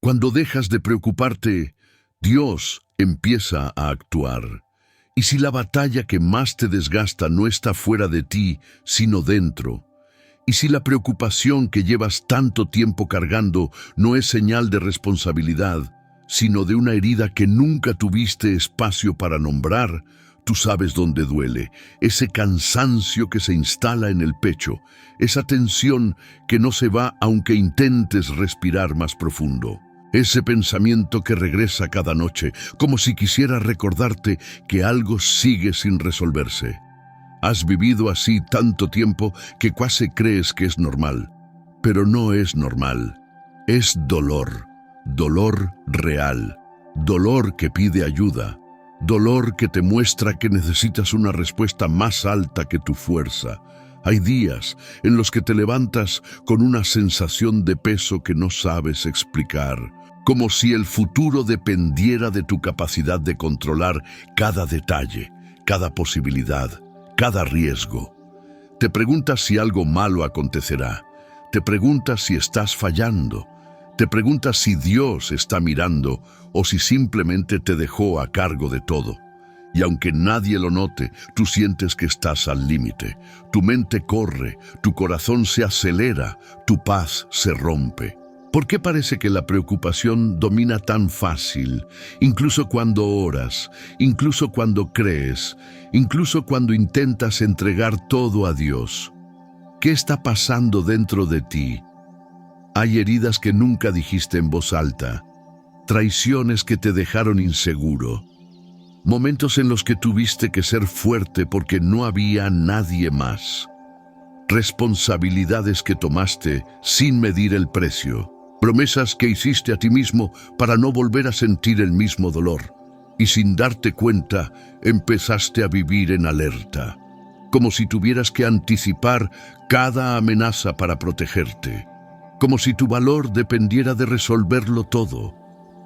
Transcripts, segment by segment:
Cuando dejas de preocuparte, Dios empieza a actuar. Y si la batalla que más te desgasta no está fuera de ti, sino dentro, y si la preocupación que llevas tanto tiempo cargando no es señal de responsabilidad, sino de una herida que nunca tuviste espacio para nombrar, tú sabes dónde duele, ese cansancio que se instala en el pecho, esa tensión que no se va aunque intentes respirar más profundo. Ese pensamiento que regresa cada noche, como si quisiera recordarte que algo sigue sin resolverse. Has vivido así tanto tiempo que casi crees que es normal, pero no es normal. Es dolor, dolor real, dolor que pide ayuda, dolor que te muestra que necesitas una respuesta más alta que tu fuerza. Hay días en los que te levantas con una sensación de peso que no sabes explicar, como si el futuro dependiera de tu capacidad de controlar cada detalle, cada posibilidad, cada riesgo. Te preguntas si algo malo acontecerá, te preguntas si estás fallando, te preguntas si Dios está mirando o si simplemente te dejó a cargo de todo. Y aunque nadie lo note, tú sientes que estás al límite. Tu mente corre, tu corazón se acelera, tu paz se rompe. ¿Por qué parece que la preocupación domina tan fácil, incluso cuando oras, incluso cuando crees, incluso cuando intentas entregar todo a Dios? ¿Qué está pasando dentro de ti? Hay heridas que nunca dijiste en voz alta, traiciones que te dejaron inseguro, momentos en los que tuviste que ser fuerte porque no había nadie más, responsabilidades que tomaste sin medir el precio, promesas que hiciste a ti mismo para no volver a sentir el mismo dolor, y sin darte cuenta empezaste a vivir en alerta, como si tuvieras que anticipar cada amenaza para protegerte, como si tu valor dependiera de resolverlo todo,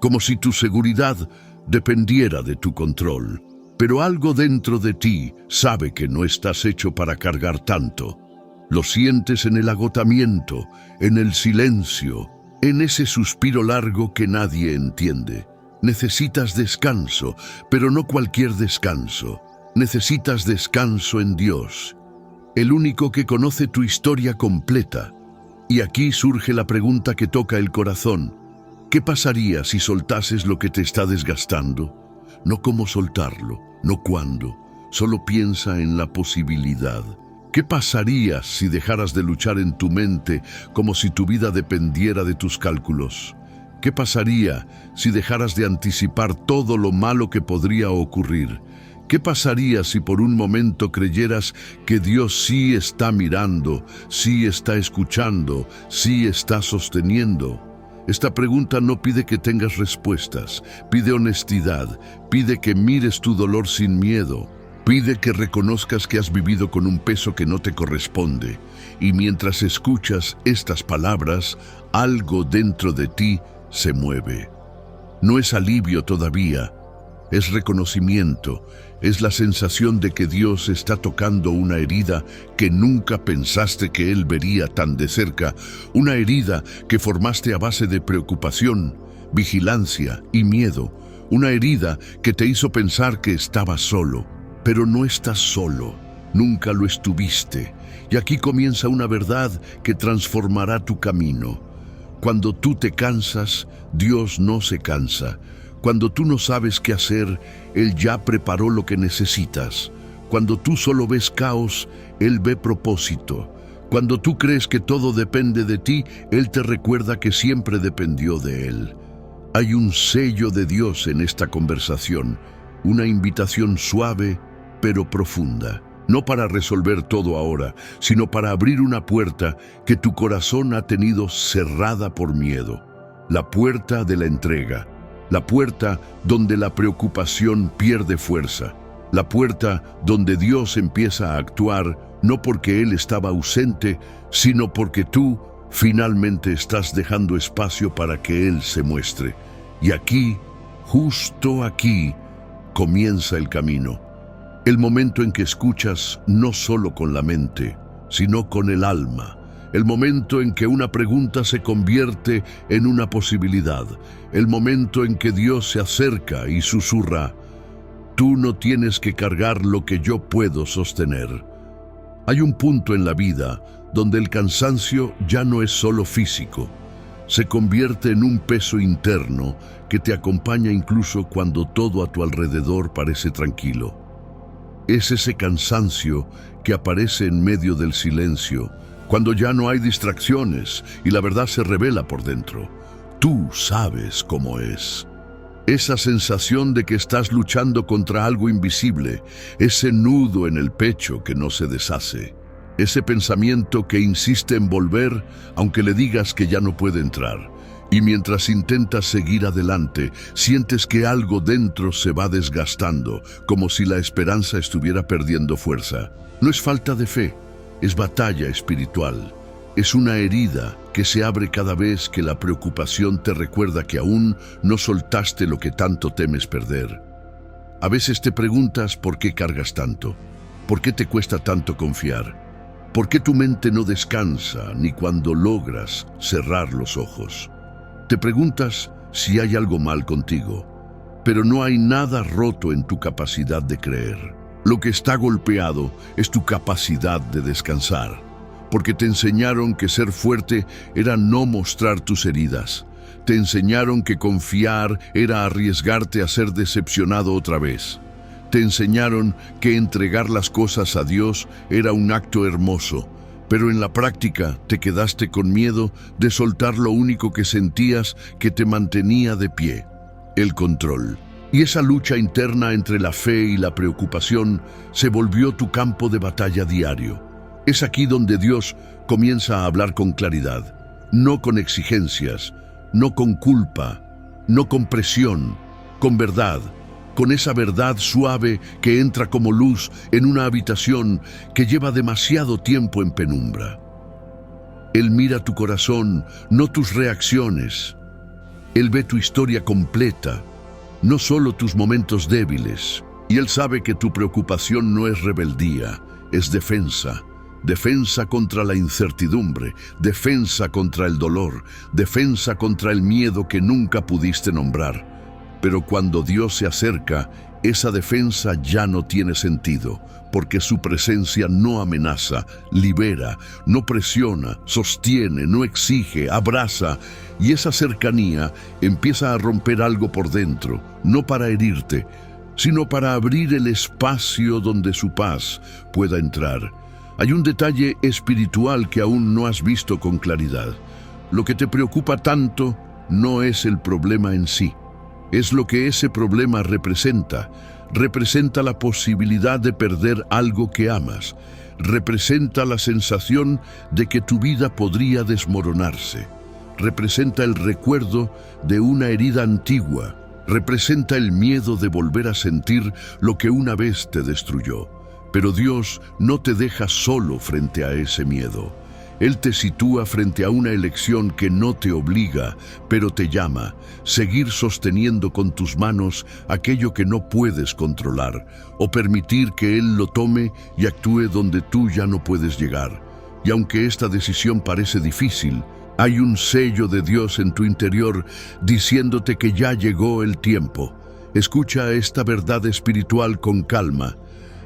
como si tu seguridad dependiera de tu control. Pero algo dentro de ti sabe que no estás hecho para cargar tanto. Lo sientes en el agotamiento, en el silencio, en ese suspiro largo que nadie entiende. Necesitas descanso, pero no cualquier descanso. Necesitas descanso en Dios, el único que conoce tu historia completa. Y aquí surge la pregunta que toca el corazón. ¿Qué pasaría si soltases lo que te está desgastando? No cómo soltarlo, no cuándo, solo piensa en la posibilidad. ¿Qué pasaría si dejaras de luchar en tu mente como si tu vida dependiera de tus cálculos? ¿Qué pasaría si dejaras de anticipar todo lo malo que podría ocurrir? ¿Qué pasaría si por un momento creyeras que Dios sí está mirando, sí está escuchando, sí está sosteniendo? Esta pregunta no pide que tengas respuestas, pide honestidad, pide que mires tu dolor sin miedo, pide que reconozcas que has vivido con un peso que no te corresponde, y mientras escuchas estas palabras, algo dentro de ti se mueve. No es alivio todavía, es reconocimiento, es la sensación de que Dios está tocando una herida que nunca pensaste que Él vería tan de cerca, una herida que formaste a base de preocupación, vigilancia y miedo, una herida que te hizo pensar que estabas solo, pero no estás solo, nunca lo estuviste, y aquí comienza una verdad que transformará tu camino. Cuando tú te cansas, Dios no se cansa. Cuando tú no sabes qué hacer, Él ya preparó lo que necesitas. Cuando tú solo ves caos, Él ve propósito. Cuando tú crees que todo depende de ti, Él te recuerda que siempre dependió de Él. Hay un sello de Dios en esta conversación, una invitación suave pero profunda. No para resolver todo ahora, sino para abrir una puerta que tu corazón ha tenido cerrada por miedo. La puerta de la entrega. La puerta donde la preocupación pierde fuerza. La puerta donde Dios empieza a actuar, no porque Él estaba ausente, sino porque tú finalmente estás dejando espacio para que Él se muestre. Y aquí, justo aquí, comienza el camino. El momento en que escuchas no solo con la mente, sino con el alma. el momento en que una pregunta se convierte en una posibilidad, el momento en que Dios se acerca y susurra: tú no tienes que cargar lo que yo puedo sostener. Hay un punto en la vida donde el cansancio ya no es solo físico, se convierte en un peso interno que te acompaña incluso cuando todo a tu alrededor parece tranquilo. Es ese cansancio que aparece en medio del silencio, cuando ya no hay distracciones y la verdad se revela por dentro. Tú sabes cómo es. Esa sensación de que estás luchando contra algo invisible, ese nudo en el pecho que no se deshace, ese pensamiento que insiste en volver aunque le digas que ya no puede entrar. Y mientras intentas seguir adelante, sientes que algo dentro se va desgastando, como si la esperanza estuviera perdiendo fuerza. No es falta de fe, es batalla espiritual. Es una herida que se abre cada vez que la preocupación te recuerda que aún no soltaste lo que tanto temes perder. A veces te preguntas por qué cargas tanto, por qué te cuesta tanto confiar, por qué tu mente no descansa ni cuando logras cerrar los ojos. Te preguntas si hay algo mal contigo, pero no hay nada roto en tu capacidad de creer. Lo que está golpeado es tu capacidad de descansar, porque te enseñaron que ser fuerte era no mostrar tus heridas. Te enseñaron que confiar era arriesgarte a ser decepcionado otra vez. Te enseñaron que entregar las cosas a Dios era un acto hermoso, pero en la práctica te quedaste con miedo de soltar lo único que sentías que te mantenía de pie: el control. Y esa lucha interna entre la fe y la preocupación se volvió tu campo de batalla diario. Es aquí donde Dios comienza a hablar con claridad, no con exigencias, no con culpa, no con presión, con verdad, con esa verdad suave que entra como luz en una habitación que lleva demasiado tiempo en penumbra. Él mira tu corazón, no tus reacciones. Él ve tu historia completa, no solo tus momentos débiles. Y Él sabe que tu preocupación no es rebeldía, es defensa. Defensa contra la incertidumbre, defensa contra el dolor, defensa contra el miedo que nunca pudiste nombrar. Pero cuando Dios se acerca, esa defensa ya no tiene sentido, porque su presencia no amenaza, libera, no presiona, sostiene, no exige, abraza, y esa cercanía empieza a romper algo por dentro, no para herirte, sino para abrir el espacio donde su paz pueda entrar. Hay un detalle espiritual que aún no has visto con claridad. Lo que te preocupa tanto no es el problema en sí. Es lo que ese problema representa. Representa la posibilidad de perder algo que amas. Representa la sensación de que tu vida podría desmoronarse. Representa el recuerdo de una herida antigua. Representa el miedo de volver a sentir lo que una vez te destruyó. Pero Dios no te deja solo frente a ese miedo. Él te sitúa frente a una elección que no te obliga, pero te llama: seguir sosteniendo con tus manos aquello que no puedes controlar, o permitir que Él lo tome y actúe donde tú ya no puedes llegar. Y aunque esta decisión parece difícil, hay un sello de Dios en tu interior diciéndote que ya llegó el tiempo. Escucha esta verdad espiritual con calma.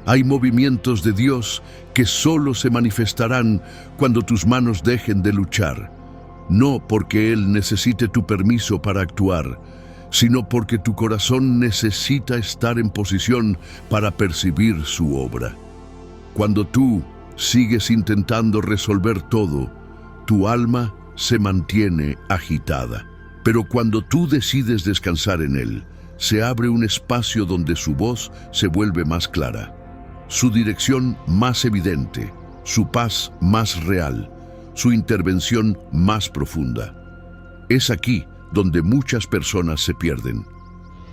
Hay movimientos de Dios que solo se manifestarán cuando tus manos dejen de luchar. No porque Él necesite tu permiso para actuar, sino porque tu corazón necesita estar en posición para percibir su obra. Cuando tú sigues intentando resolver todo, tu alma se mantiene agitada. Pero cuando tú decides descansar en Él, se abre un espacio donde su voz se vuelve más clara, su dirección más evidente, su paz más real, su intervención más profunda. Es aquí donde muchas personas se pierden.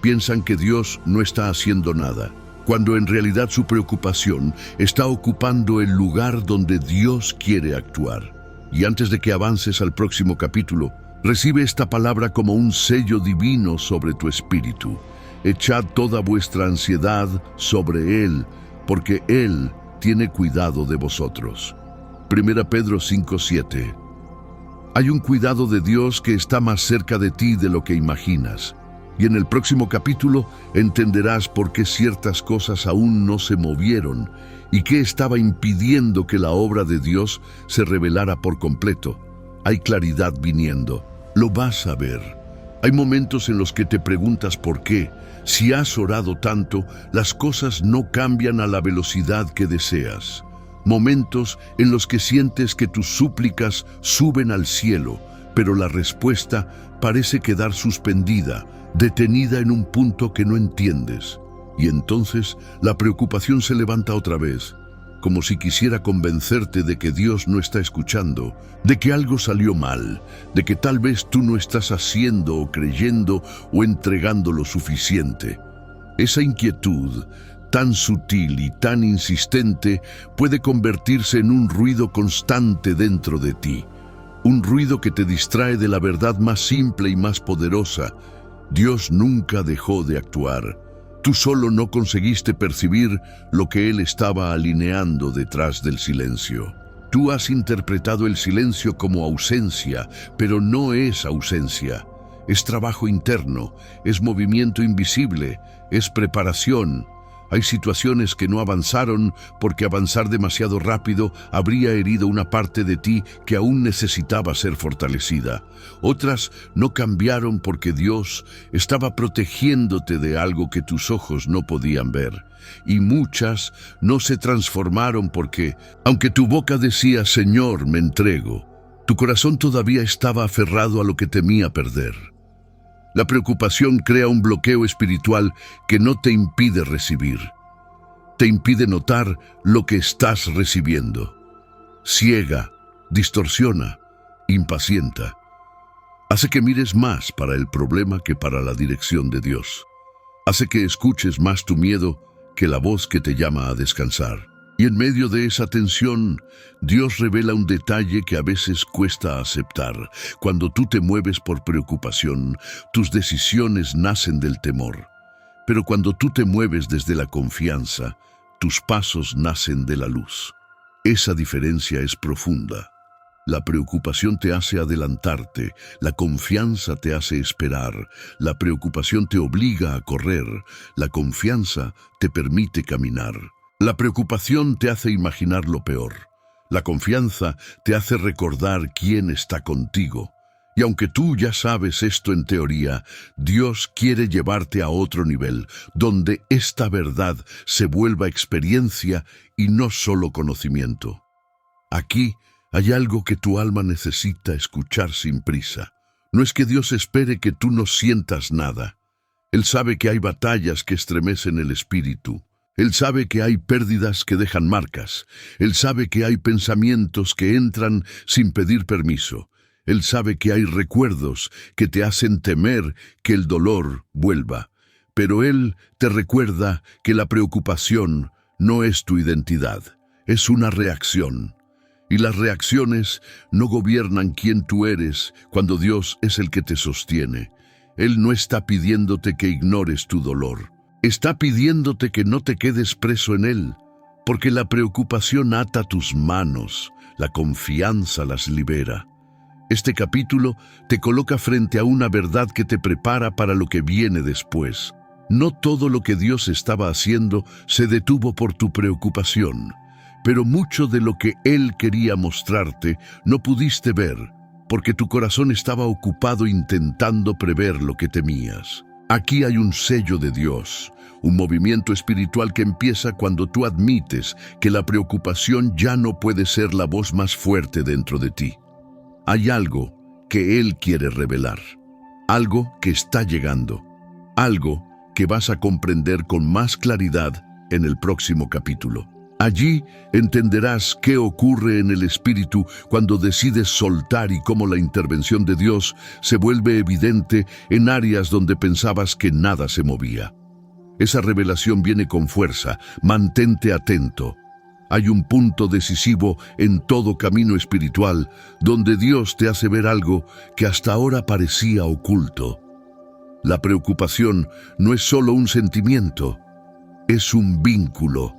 Piensan que Dios no está haciendo nada, cuando en realidad su preocupación está ocupando el lugar donde Dios quiere actuar. Y antes de que avances al próximo capítulo, recibe esta palabra como un sello divino sobre tu espíritu. Echad toda vuestra ansiedad sobre Él, porque Él tiene cuidado de vosotros. Primera Pedro 5:7. Hay un cuidado de Dios que está más cerca de ti de lo que imaginas. Y en el próximo capítulo entenderás por qué ciertas cosas aún no se movieron y qué estaba impidiendo que la obra de Dios se revelara por completo. Hay claridad viniendo. Lo vas a ver. Hay momentos en los que te preguntas por qué. Si has orado tanto, las cosas no cambian a la velocidad que deseas. Momentos en los que sientes que tus súplicas suben al cielo, pero la respuesta parece quedar suspendida, detenida en un punto que no entiendes. Y entonces la preocupación se levanta otra vez, como si quisiera convencerte de que Dios no está escuchando, de que algo salió mal, de que tal vez tú no estás haciendo o creyendo o entregando lo suficiente. Esa inquietud, tan sutil y tan insistente, puede convertirse en un ruido constante dentro de ti. Un ruido que te distrae de la verdad más simple y más poderosa. Dios nunca dejó de actuar. Tú solo no conseguiste percibir lo que Él estaba alineando detrás del silencio. Tú has interpretado el silencio como ausencia, pero no es ausencia. Es trabajo interno, es movimiento invisible, es preparación. Hay situaciones que no avanzaron porque avanzar demasiado rápido habría herido una parte de ti que aún necesitaba ser fortalecida. Otras no cambiaron porque Dios estaba protegiéndote de algo que tus ojos no podían ver. Y muchas no se transformaron porque, aunque tu boca decía, Señor, me entrego, tu corazón todavía estaba aferrado a lo que temía perder. La preocupación crea un bloqueo espiritual que no te impide recibir. Te impide notar lo que estás recibiendo. Ciega, distorsiona, impacienta. Hace que mires más para el problema que para la dirección de Dios. Hace que escuches más tu miedo que la voz que te llama a descansar. Y en medio de esa tensión, Dios revela un detalle que a veces cuesta aceptar. Cuando tú te mueves por preocupación, tus decisiones nacen del temor. Pero cuando tú te mueves desde la confianza, tus pasos nacen de la luz. Esa diferencia es profunda. La preocupación te hace adelantarte, la confianza te hace esperar, la preocupación te obliga a correr, la confianza te permite caminar. La preocupación te hace imaginar lo peor. La confianza te hace recordar quién está contigo. Y aunque tú ya sabes esto en teoría, Dios quiere llevarte a otro nivel, donde esta verdad se vuelva experiencia y no solo conocimiento. Aquí hay algo que tu alma necesita escuchar sin prisa. No es que Dios espere que tú no sientas nada. Él sabe que hay batallas que estremecen el espíritu. Él sabe que hay pérdidas que dejan marcas. Él sabe que hay pensamientos que entran sin pedir permiso. Él sabe que hay recuerdos que te hacen temer que el dolor vuelva. Pero Él te recuerda que la preocupación no es tu identidad, es una reacción. Y las reacciones no gobiernan quién tú eres cuando Dios es el que te sostiene. Él no está pidiéndote que ignores tu dolor. Está pidiéndote que no te quedes preso en él, porque la preocupación ata tus manos, la confianza las libera. Este capítulo te coloca frente a una verdad que te prepara para lo que viene después. No todo lo que Dios estaba haciendo se detuvo por tu preocupación, pero mucho de lo que Él quería mostrarte no pudiste ver, porque tu corazón estaba ocupado intentando prever lo que temías. Aquí hay un sello de Dios, un movimiento espiritual que empieza cuando tú admites que la preocupación ya no puede ser la voz más fuerte dentro de ti. Hay algo que Él quiere revelar, algo que está llegando, algo que vas a comprender con más claridad en el próximo capítulo. Allí entenderás qué ocurre en el espíritu cuando decides soltar y cómo la intervención de Dios se vuelve evidente en áreas donde pensabas que nada se movía. Esa revelación viene con fuerza, mantente atento. Hay un punto decisivo en todo camino espiritual donde Dios te hace ver algo que hasta ahora parecía oculto. La preocupación no es solo un sentimiento, es un vínculo.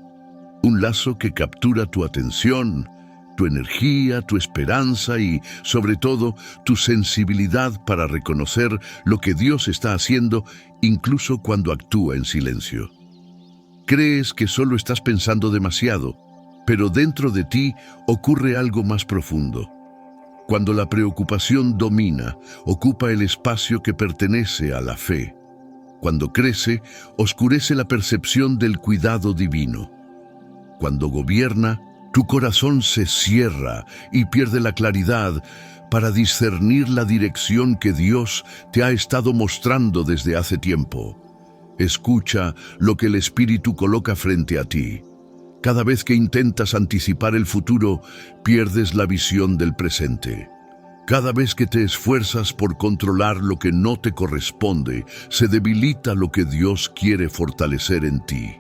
Un lazo que captura tu atención, tu energía, tu esperanza y, sobre todo, tu sensibilidad para reconocer lo que Dios está haciendo, incluso cuando actúa en silencio. Crees que solo estás pensando demasiado, pero dentro de ti ocurre algo más profundo. Cuando la preocupación domina, ocupa el espacio que pertenece a la fe. Cuando crece, oscurece la percepción del cuidado divino. Cuando gobierna, tu corazón se cierra y pierde la claridad para discernir la dirección que Dios te ha estado mostrando desde hace tiempo. Escucha lo que el Espíritu coloca frente a ti. Cada vez que intentas anticipar el futuro, pierdes la visión del presente. Cada vez que te esfuerzas por controlar lo que no te corresponde, se debilita lo que Dios quiere fortalecer en ti.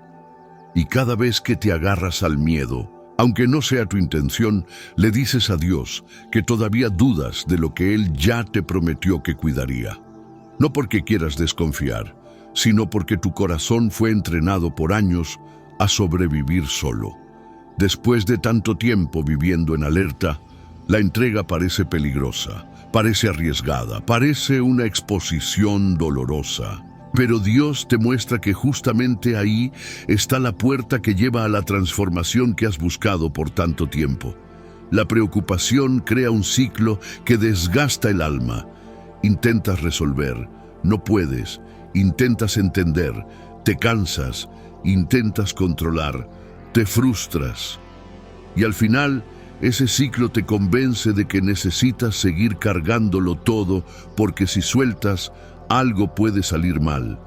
Y cada vez que te agarras al miedo, aunque no sea tu intención, le dices a Dios que todavía dudas de lo que Él ya te prometió que cuidaría. No porque quieras desconfiar, sino porque tu corazón fue entrenado por años a sobrevivir solo. Después de tanto tiempo viviendo en alerta, la entrega parece peligrosa, parece arriesgada, parece una exposición dolorosa. Pero Dios te muestra que justamente ahí está la puerta que lleva a la transformación que has buscado por tanto tiempo. La preocupación crea un ciclo que desgasta el alma. Intentas resolver, no puedes. Intentas entender, te cansas. Intentas controlar, te frustras. Y al final, ese ciclo te convence de que necesitas seguir cargándolo todo porque si sueltas, algo puede salir mal.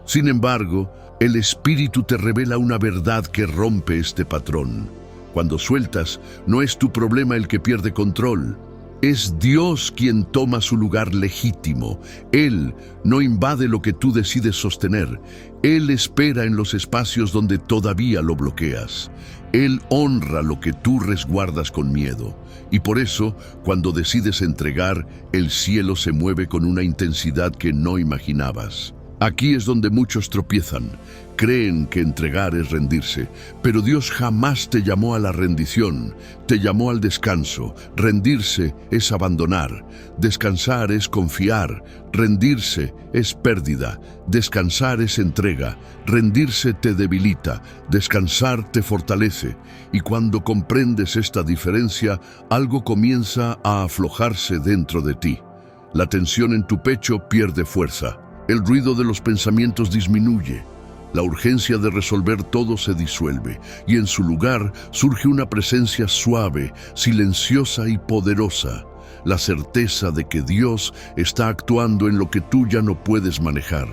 Sin embargo, el Espíritu te revela una verdad que rompe este patrón. Cuando sueltas, no es tu problema el que pierde control. Es Dios quien toma su lugar legítimo. Él no invade lo que tú decides sostener. Él espera en los espacios donde todavía lo bloqueas. Él honra lo que tú resguardas con miedo. Y por eso, cuando decides entregar, el cielo se mueve con una intensidad que no imaginabas. Aquí es donde muchos tropiezan. Creen que entregar es rendirse, pero Dios jamás te llamó a la rendición, te llamó al descanso. Rendirse es abandonar, descansar es confiar, rendirse es pérdida, descansar es entrega, rendirse te debilita, descansar te fortalece. Y cuando comprendes esta diferencia, algo comienza a aflojarse dentro de ti. La tensión en tu pecho pierde fuerza, el ruido de los pensamientos disminuye. La urgencia de resolver todo se disuelve y en su lugar surge una presencia suave, silenciosa y poderosa, la certeza de que Dios está actuando en lo que tú ya no puedes manejar.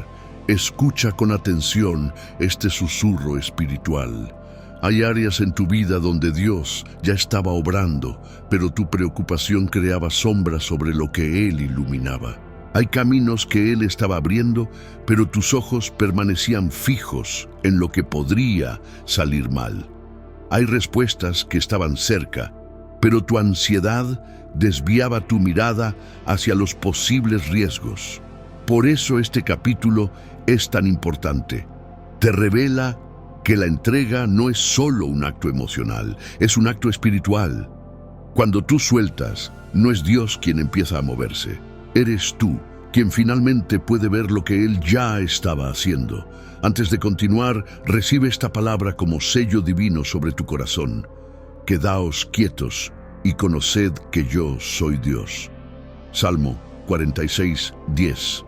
Escucha con atención este susurro espiritual. Hay áreas en tu vida donde Dios ya estaba obrando, pero tu preocupación creaba sombras sobre lo que Él iluminaba. Hay caminos que Él estaba abriendo, pero tus ojos permanecían fijos en lo que podría salir mal. Hay respuestas que estaban cerca, pero tu ansiedad desviaba tu mirada hacia los posibles riesgos. Por eso este capítulo es tan importante. Te revela que la entrega no es solo un acto emocional, es un acto espiritual. Cuando tú sueltas, no es Dios quien empieza a moverse. Eres tú quien finalmente puede ver lo que Él ya estaba haciendo. Antes de continuar, recibe esta palabra como sello divino sobre tu corazón. Quedaos quietos y conoced que yo soy Dios. Salmo 46, 10.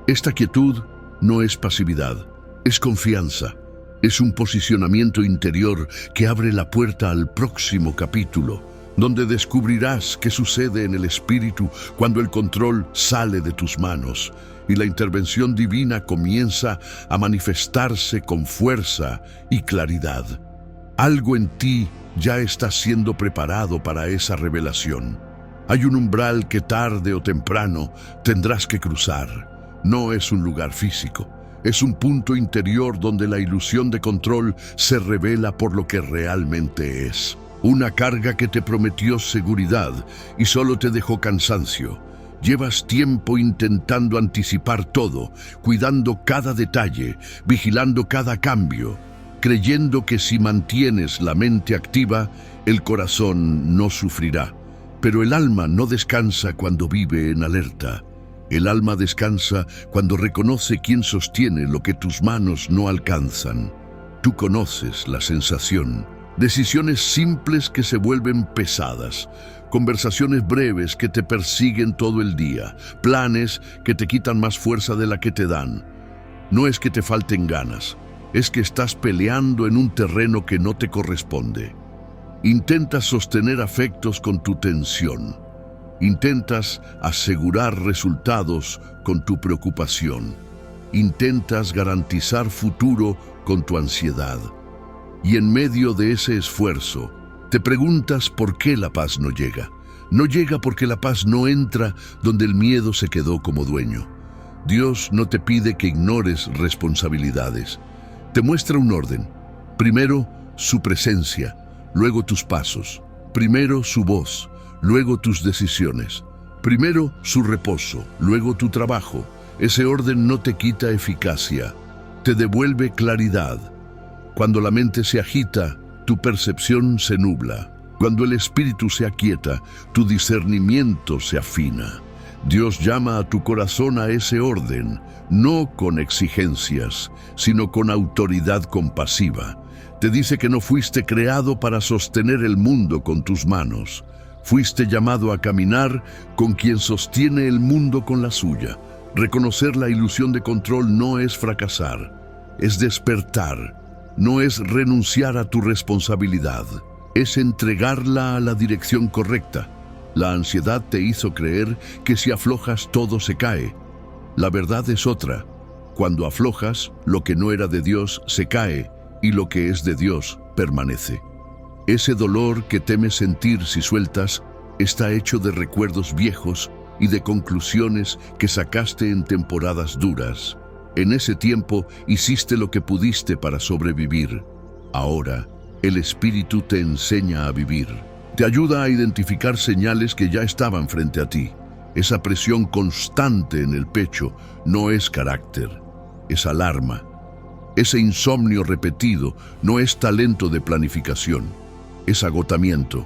Esta quietud no es pasividad, es confianza. Es un posicionamiento interior que abre la puerta al próximo capítulo, donde descubrirás qué sucede en el espíritu cuando el control sale de tus manos y la intervención divina comienza a manifestarse con fuerza y claridad. Algo en ti ya está siendo preparado para esa revelación. Hay un umbral que tarde o temprano tendrás que cruzar. No es un lugar físico, es un punto interior donde la ilusión de control se revela por lo que realmente es. Una carga que te prometió seguridad y solo te dejó cansancio. Llevas tiempo intentando anticipar todo, cuidando cada detalle, vigilando cada cambio. creyendo que si mantienes la mente activa, el corazón no sufrirá. Pero el alma no descansa cuando vive en alerta. El alma descansa cuando reconoce quién sostiene lo que tus manos no alcanzan. Tú conoces la sensación. Decisiones simples que se vuelven pesadas. Conversaciones breves que te persiguen todo el día. Planes que te quitan más fuerza de la que te dan. No es que te falten ganas. Es que estás peleando en un terreno que no te corresponde. Intentas sostener afectos con tu tensión. Intentas asegurar resultados con tu preocupación. Intentas garantizar futuro con tu ansiedad. Y en medio de ese esfuerzo, te preguntas por qué la paz no llega. No llega porque la paz no entra donde el miedo se quedó como dueño. Dios no te pide que ignores responsabilidades. Te muestra un orden. Primero, su presencia, luego tus pasos. Primero, su voz, luego tus decisiones. Primero, su reposo, luego tu trabajo. Ese orden no te quita eficacia, te devuelve claridad. Cuando la mente se agita, tu percepción se nubla. Cuando el espíritu se aquieta, tu discernimiento se afina. Dios llama a tu corazón a ese orden, no con exigencias, sino con autoridad compasiva. Te dice que no fuiste creado para sostener el mundo con tus manos. Fuiste llamado a caminar con quien sostiene el mundo con la suya. Reconocer la ilusión de control no es fracasar, es despertar. No es renunciar a tu responsabilidad, es entregarla a la dirección correcta. La ansiedad te hizo creer que si aflojas todo se cae. La verdad es otra. Cuando aflojas, lo que no era de Dios se cae y lo que es de Dios permanece. Ese dolor que temes sentir si sueltas está hecho de recuerdos viejos y de conclusiones que sacaste en temporadas duras. En ese tiempo hiciste lo que pudiste para sobrevivir. Ahora, el Espíritu te enseña a vivir. Te ayuda a identificar señales que ya estaban frente a ti. Esa presión constante en el pecho no es carácter, es alarma. Ese insomnio repetido no es talento de planificación, es agotamiento.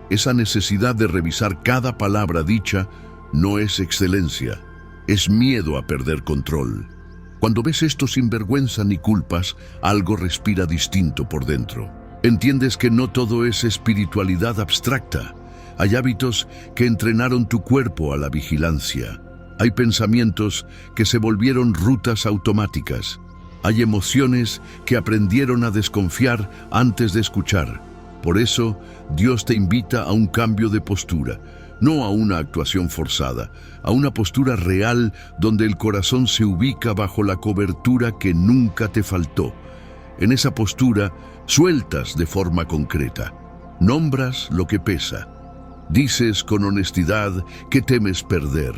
Esa necesidad de revisar cada palabra dicha no es excelencia, es miedo a perder control. Cuando ves esto sin vergüenza ni culpas, algo respira distinto por dentro. Entiendes que no todo es espiritualidad abstracta. Hay hábitos que entrenaron tu cuerpo a la vigilancia. Hay pensamientos que se volvieron rutas automáticas. Hay emociones que aprendieron a desconfiar antes de escuchar. Por eso, Dios te invita a un cambio de postura. No a una actuación forzada, a una postura real donde el corazón se ubica bajo la cobertura que nunca te faltó. En esa postura, sueltas de forma concreta, nombras lo que pesa, dices con honestidad que temes perder,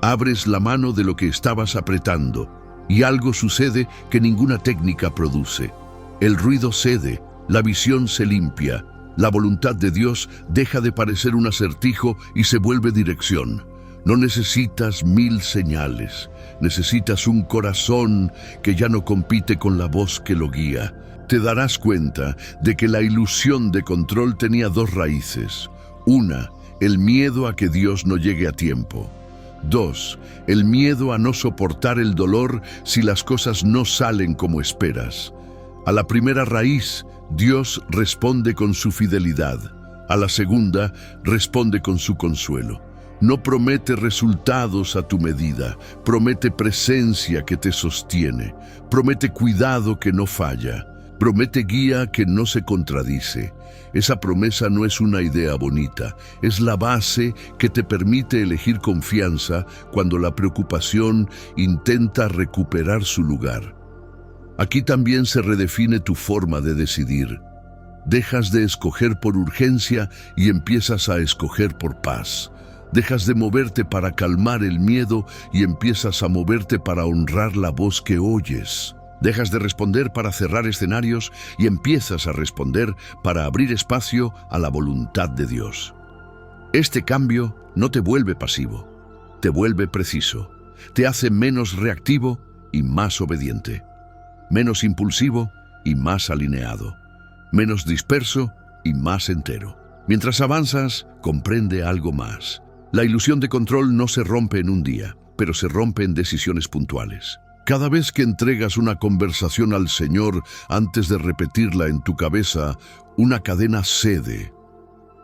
abres la mano de lo que estabas apretando y algo sucede que ninguna técnica produce. El ruido cede, la visión se limpia. La voluntad de Dios deja de parecer un acertijo y se vuelve dirección. No necesitas 1000 señales, necesitas un corazón que ya no compite con la voz que lo guía. Te darás cuenta de que la ilusión de control tenía 2 raíces. Una, el miedo a que Dios no llegue a tiempo. 2, el miedo a no soportar el dolor si las cosas no salen como esperas. A la primera raíz, Dios responde con su fidelidad. A la segunda, responde con su consuelo. No promete resultados a tu medida, promete presencia que te sostiene, promete cuidado que no falla, promete guía que no se contradice. Esa promesa no es una idea bonita, es la base que te permite elegir confianza cuando la preocupación intenta recuperar su lugar. Aquí también se redefine tu forma de decidir. Dejas de escoger por urgencia y empiezas a escoger por paz. Dejas de moverte para calmar el miedo y empiezas a moverte para honrar la voz que oyes. Dejas de responder para cerrar escenarios y empiezas a responder para abrir espacio a la voluntad de Dios. Este cambio no te vuelve pasivo, te vuelve preciso, te hace menos reactivo y más obediente. Menos impulsivo y más alineado, menos disperso y más entero. Mientras avanzas, comprende algo más. La ilusión de control no se rompe en un día, pero se rompe en decisiones puntuales. Cada vez que entregas una conversación al Señor antes de repetirla en tu cabeza, una cadena cede.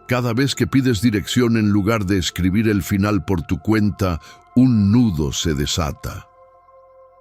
Cada vez que pides dirección en lugar de escribir el final por tu cuenta, un nudo se desata.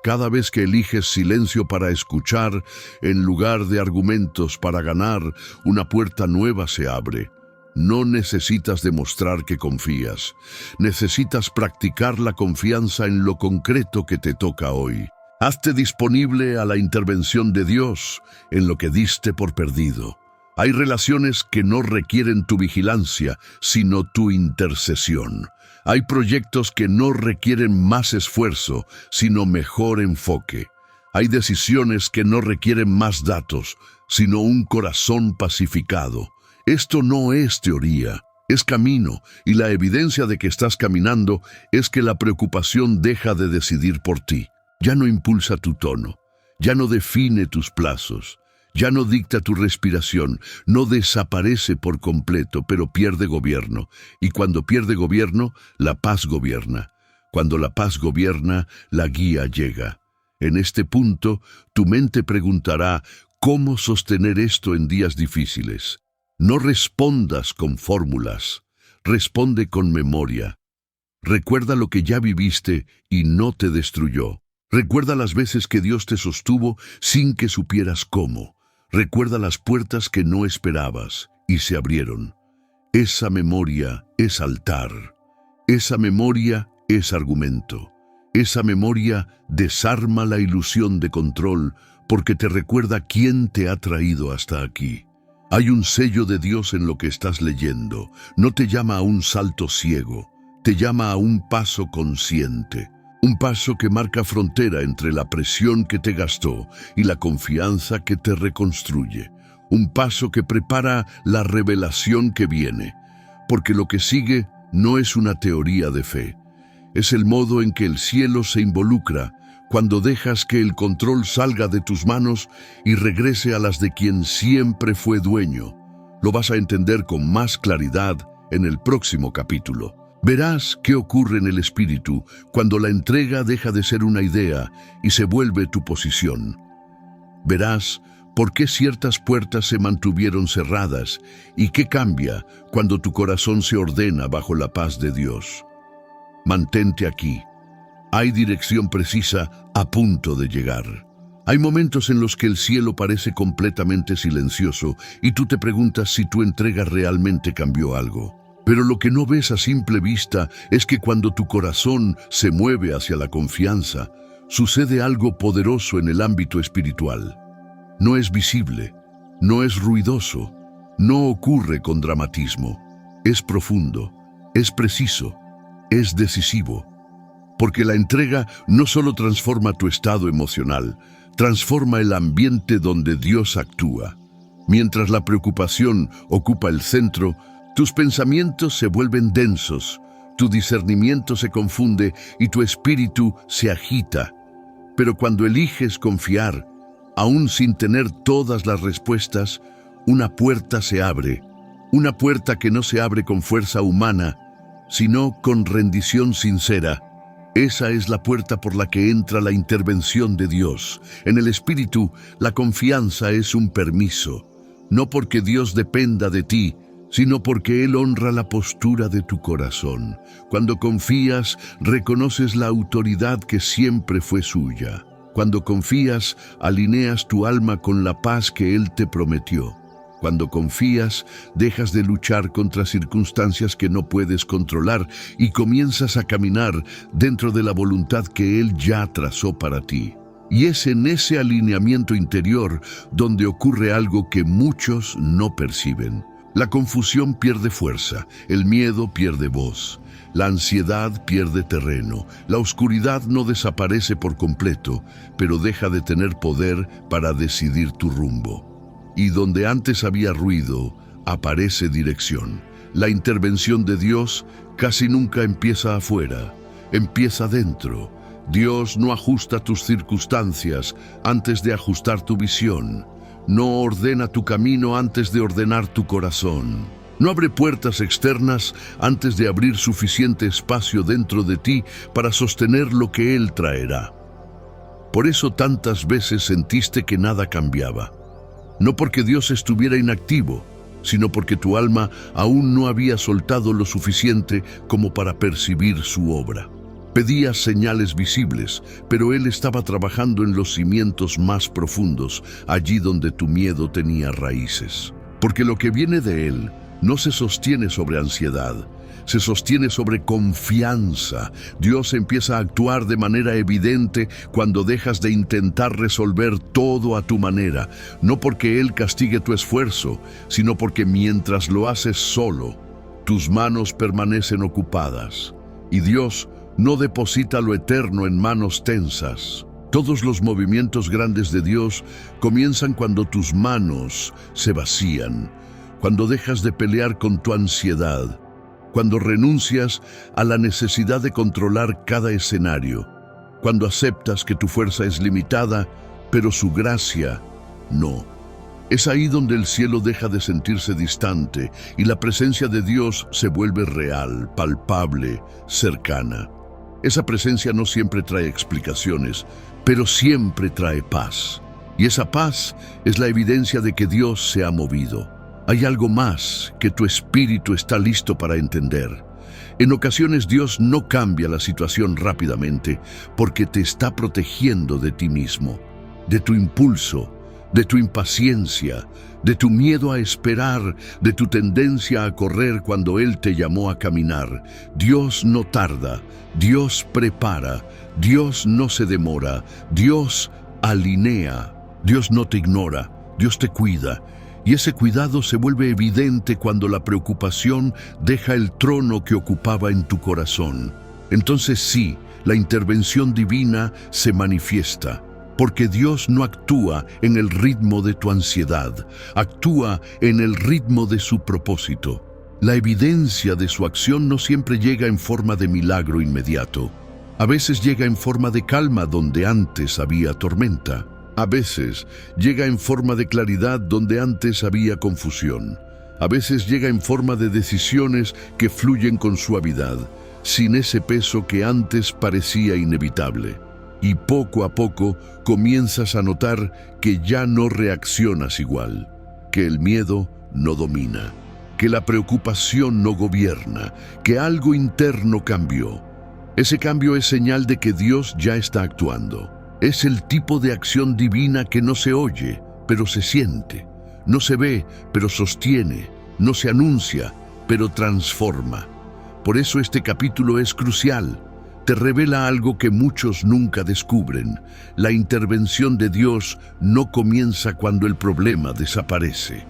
Cada vez que eliges silencio para escuchar, en lugar de argumentos para ganar, una puerta nueva se abre. No necesitas demostrar que confías. Necesitas practicar la confianza en lo concreto que te toca hoy. Hazte disponible a la intervención de Dios en lo que diste por perdido. Hay relaciones que no requieren tu vigilancia, sino tu intercesión. Hay proyectos que no requieren más esfuerzo, sino mejor enfoque. Hay decisiones que no requieren más datos, sino un corazón pacificado. Esto no es teoría, es camino, y la evidencia de que estás caminando es que la preocupación deja de decidir por ti. Ya no impulsa tu tono, ya no define tus plazos, ya no dicta tu respiración, no desaparece por completo, pero pierde gobierno. Y cuando pierde gobierno, la paz gobierna. Cuando la paz gobierna, la guía llega. En este punto, tu mente preguntará, ¿cómo sostener esto en días difíciles? No respondas con fórmulas, responde con memoria. Recuerda lo que ya viviste y no te destruyó. Recuerda las veces que Dios te sostuvo sin que supieras cómo. Recuerda las puertas que no esperabas y se abrieron. Esa memoria es altar. Esa memoria es argumento. Esa memoria desarma la ilusión de control porque te recuerda quién te ha traído hasta aquí. Hay un sello de Dios en lo que estás leyendo. No te llama a un salto ciego, te llama a un paso consciente. Un paso que marca frontera entre la presión que te gastó y la confianza que te reconstruye. Un paso que prepara la revelación que viene. Porque lo que sigue no es una teoría de fe. Es el modo en que el cielo se involucra cuando dejas que el control salga de tus manos y regrese a las de quien siempre fue dueño. Lo vas a entender con más claridad en el próximo capítulo. Verás qué ocurre en el espíritu cuando la entrega deja de ser una idea y se vuelve tu posición. Verás por qué ciertas puertas se mantuvieron cerradas y qué cambia cuando tu corazón se ordena bajo la paz de Dios. Mantente aquí. Hay dirección precisa a punto de llegar. Hay momentos en los que el cielo parece completamente silencioso y tú te preguntas si tu entrega realmente cambió algo. Pero lo que no ves a simple vista es que cuando tu corazón se mueve hacia la confianza, sucede algo poderoso en el ámbito espiritual. No es visible, no es ruidoso, no ocurre con dramatismo. Es profundo, es preciso, es decisivo. Porque la entrega no solo transforma tu estado emocional, transforma el ambiente donde Dios actúa. Mientras la preocupación ocupa el centro, tus pensamientos se vuelven densos, tu discernimiento se confunde y tu espíritu se agita. Pero cuando eliges confiar, aún sin tener todas las respuestas, una puerta se abre. Una puerta que no se abre con fuerza humana, sino con rendición sincera. Esa es la puerta por la que entra la intervención de Dios. En el espíritu, la confianza es un permiso, no porque Dios dependa de ti, sino porque Él honra la postura de tu corazón. Cuando confías, reconoces la autoridad que siempre fue suya. Cuando confías, alineas tu alma con la paz que Él te prometió. Cuando confías, dejas de luchar contra circunstancias que no puedes controlar y comienzas a caminar dentro de la voluntad que Él ya trazó para ti. Y es en ese alineamiento interior donde ocurre algo que muchos no perciben. La confusión pierde fuerza, el miedo pierde voz, la ansiedad pierde terreno, la oscuridad no desaparece por completo, pero deja de tener poder para decidir tu rumbo. Y donde antes había ruido, aparece dirección. La intervención de Dios casi nunca empieza afuera, empieza dentro. Dios no ajusta tus circunstancias antes de ajustar tu visión. no ordena tu camino antes de ordenar tu corazón. No abre puertas externas antes de abrir suficiente espacio dentro de ti para sostener lo que Él traerá. Por eso tantas veces sentiste que nada cambiaba. No porque Dios estuviera inactivo, sino porque tu alma aún no había soltado lo suficiente como para percibir su obra. Pedías señales visibles, pero Él estaba trabajando en los cimientos más profundos, allí donde tu miedo tenía raíces. Porque lo que viene de Él no se sostiene sobre ansiedad, se sostiene sobre confianza. Dios empieza a actuar de manera evidente cuando dejas de intentar resolver todo a tu manera, no porque Él castigue tu esfuerzo, sino porque mientras lo haces solo, tus manos permanecen ocupadas, y Dios no deposita lo eterno en manos tensas. Todos los movimientos grandes de Dios comienzan cuando tus manos se vacían, cuando dejas de pelear con tu ansiedad, cuando renuncias a la necesidad de controlar cada escenario, cuando aceptas que tu fuerza es limitada, pero su gracia no. Es ahí donde el cielo deja de sentirse distante y la presencia de Dios se vuelve real, palpable, cercana. Esa presencia no siempre trae explicaciones, pero siempre trae paz. Y esa paz es la evidencia de que Dios se ha movido. Hay algo más que tu espíritu está listo para entender. En ocasiones Dios no cambia la situación rápidamente porque te está protegiendo de ti mismo, de tu impulso, de tu impaciencia, de tu miedo a esperar, de tu tendencia a correr cuando Él te llamó a caminar. Dios no tarda, Dios prepara, Dios no se demora, Dios alinea, Dios no te ignora, Dios te cuida. Y ese cuidado se vuelve evidente cuando la preocupación deja el trono que ocupaba en tu corazón. Entonces sí, la intervención divina se manifiesta, porque Dios no actúa en el ritmo de tu ansiedad, actúa en el ritmo de su propósito. La evidencia de su acción no siempre llega en forma de milagro inmediato. A veces llega en forma de calma donde antes había tormenta. A veces llega en forma de claridad donde antes había confusión. A veces llega en forma de decisiones que fluyen con suavidad, sin ese peso que antes parecía inevitable. Y poco a poco comienzas a notar que ya no reaccionas igual, que el miedo no domina, que la preocupación no gobierna, que algo interno cambió. Ese cambio es señal de que Dios ya está actuando. Es el tipo de acción divina que no se oye, pero se siente. No se ve, pero sostiene. No se anuncia, pero transforma. Por eso este capítulo es crucial. Te revela algo que muchos nunca descubren. La intervención de Dios no comienza cuando el problema desaparece.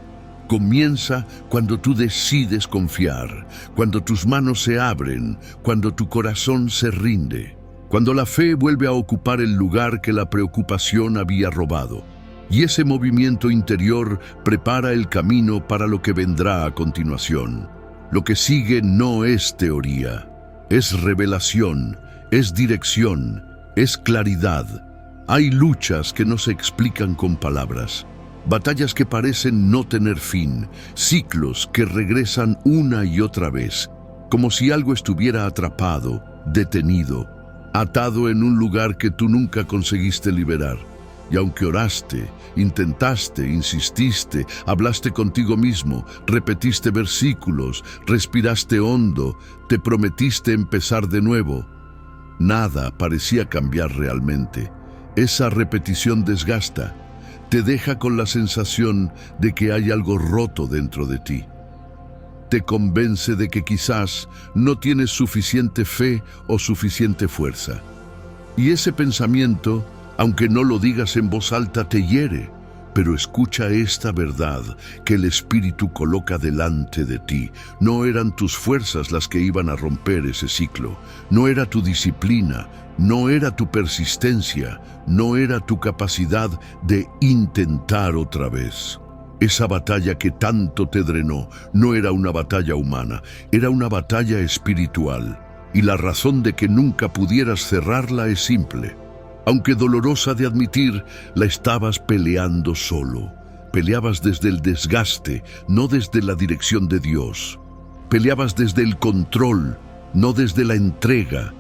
Comienza cuando tú decides confiar, cuando tus manos se abren, cuando tu corazón se rinde. Cuando la fe vuelve a ocupar el lugar que la preocupación había robado. Y ese movimiento interior prepara el camino para lo que vendrá a continuación. Lo que sigue no es teoría, es revelación, es dirección, es claridad. Hay luchas que no se explican con palabras, batallas que parecen no tener fin, ciclos que regresan una y otra vez, como si algo estuviera atrapado, detenido, atado en un lugar que tú nunca conseguiste liberar. Y aunque oraste, intentaste, insististe, hablaste contigo mismo, repetiste versículos, respiraste hondo, te prometiste empezar de nuevo, nada parecía cambiar realmente. Esa repetición desgasta, te deja con la sensación de que hay algo roto dentro de ti. Te convence de que quizás no tienes suficiente fe o suficiente fuerza. Y ese pensamiento, aunque no lo digas en voz alta, te hiere. Pero escucha esta verdad que el Espíritu coloca delante de ti. No eran tus fuerzas las que iban a romper ese ciclo. No era tu disciplina, no era tu persistencia, no era tu capacidad de intentar otra vez. Esa batalla que tanto te drenó no era una batalla humana, era una batalla espiritual. Y la razón de que nunca pudieras cerrarla es simple. Aunque dolorosa de admitir, la estabas peleando solo. Peleabas desde el desgaste, no desde la dirección de Dios. Peleabas desde el control, no desde la entrega.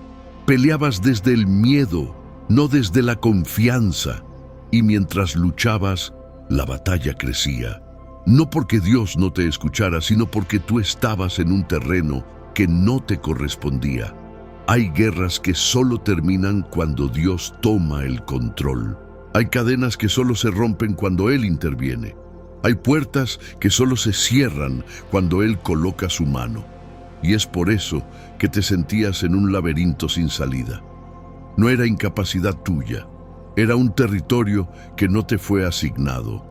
Peleabas desde el miedo, no desde la confianza. Y mientras luchabas, la batalla crecía. No porque Dios no te escuchara, sino porque tú estabas en un terreno que no te correspondía. Hay guerras que solo terminan cuando Dios toma el control. Hay cadenas que solo se rompen cuando Él interviene. Hay puertas que solo se cierran cuando Él coloca su mano. Y es por eso que te sentías en un laberinto sin salida. No era incapacidad tuya, era un territorio que no te fue asignado.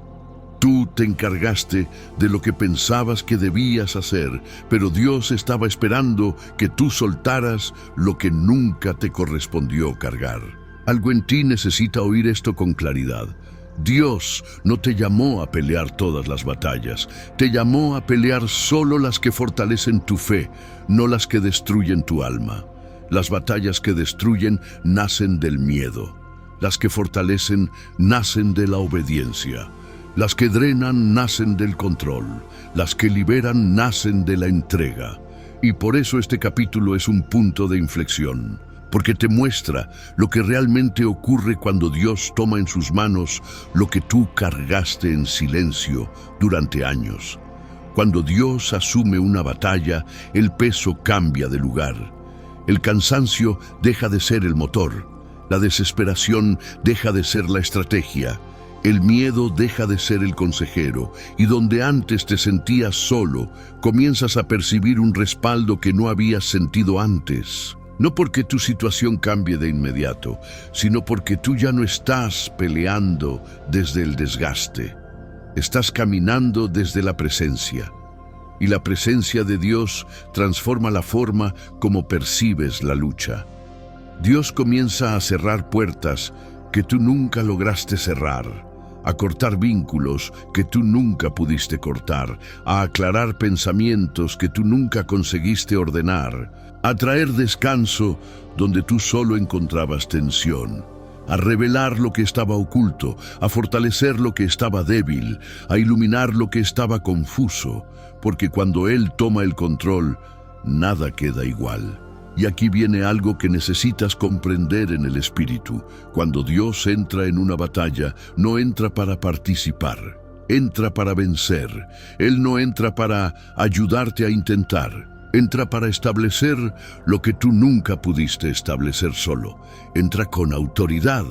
Tú te encargaste de lo que pensabas que debías hacer, pero Dios estaba esperando que tú soltaras lo que nunca te correspondió cargar. Algo en ti necesita oír esto con claridad. Dios no te llamó a pelear todas las batallas, te llamó a pelear solo las que fortalecen tu fe, no las que destruyen tu alma. Las batallas que destruyen nacen del miedo, las que fortalecen nacen de la obediencia. Las que drenan nacen del control, las que liberan nacen de la entrega. Y por eso este capítulo es un punto de inflexión, porque te muestra lo que realmente ocurre cuando Dios toma en sus manos lo que tú cargaste en silencio durante años. Cuando Dios asume una batalla, el peso cambia de lugar. El cansancio deja de ser el motor, la desesperación deja de ser la estrategia. El miedo deja de ser el consejero, y donde antes te sentías solo, comienzas a percibir un respaldo que no habías sentido antes. No porque tu situación cambie de inmediato, sino porque tú ya no estás peleando desde el desgaste. Estás caminando desde la presencia. Y la presencia de Dios transforma la forma como percibes la lucha. Dios comienza a cerrar puertas que tú nunca lograste cerrar, a cortar vínculos que tú nunca pudiste cortar, a aclarar pensamientos que tú nunca conseguiste ordenar, a traer descanso donde tú solo encontrabas tensión, a revelar lo que estaba oculto, a fortalecer lo que estaba débil, a iluminar lo que estaba confuso, porque cuando Él toma el control, nada queda igual. Y aquí viene algo que necesitas comprender en el espíritu. Cuando Dios entra en una batalla, no entra para participar, entra para vencer. Él no entra para ayudarte a intentar, entra para establecer lo que tú nunca pudiste establecer solo. Entra con autoridad,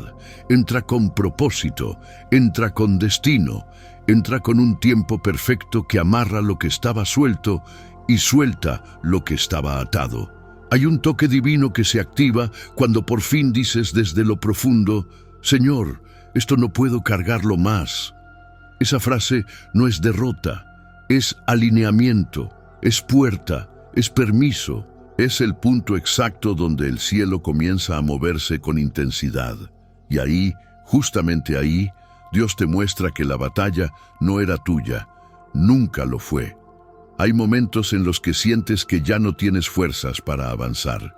entra con propósito, entra con destino, entra con un tiempo perfecto que amarra lo que estaba suelto y suelta lo que estaba atado. Hay un toque divino que se activa cuando por fin dices desde lo profundo: Señor, esto no puedo cargarlo más. Esa frase no es derrota, es alineamiento, es puerta, es permiso, es el punto exacto donde el cielo comienza a moverse con intensidad. Y ahí, justamente ahí, Dios te muestra que la batalla no era tuya, nunca lo fue. Hay momentos en los que sientes que ya no tienes fuerzas para avanzar.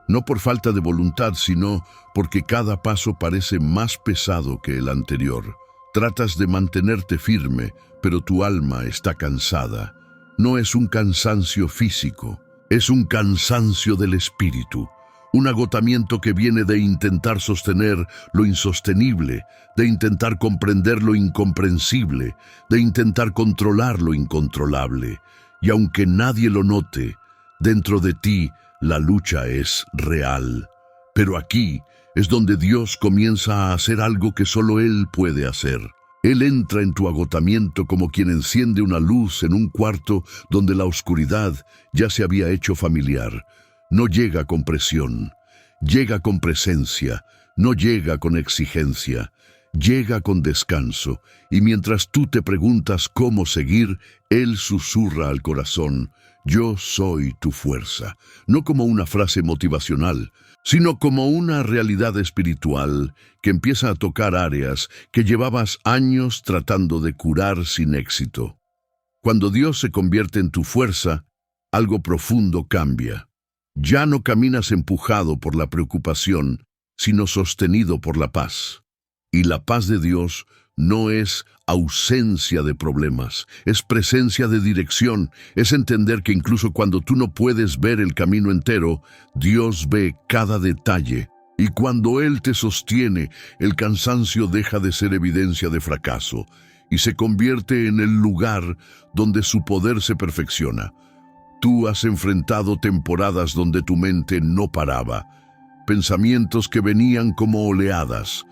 No por falta de voluntad, sino porque cada paso parece más pesado que el anterior. Tratas de mantenerte firme, pero tu alma está cansada. No es un cansancio físico, es un cansancio del espíritu. Un agotamiento que viene de intentar sostener lo insostenible, de intentar comprender lo incomprensible, de intentar controlar lo incontrolable. Y aunque nadie lo note, dentro de ti la lucha es real. Pero aquí es donde Dios comienza a hacer algo que solo Él puede hacer. Él entra en tu agotamiento como quien enciende una luz en un cuarto donde la oscuridad ya se había hecho familiar. No llega con presión, llega con presencia, no llega con exigencia, llega con descanso, y mientras tú te preguntas cómo seguir, Él susurra al corazón: yo soy tu fuerza, no como una frase motivacional, sino como una realidad espiritual que empieza a tocar áreas que llevabas años tratando de curar sin éxito. Cuando Dios se convierte en tu fuerza, algo profundo cambia. Ya no caminas empujado por la preocupación, sino sostenido por la paz. Y la paz de Dios no es ausencia de problemas, es presencia de dirección, es entender que incluso cuando tú no puedes ver el camino entero, Dios ve cada detalle. Y cuando Él te sostiene, el cansancio deja de ser evidencia de fracaso y se convierte en el lugar donde su poder se perfecciona. Tú has enfrentado temporadas donde tu mente no paraba, pensamientos que venían como oleadas,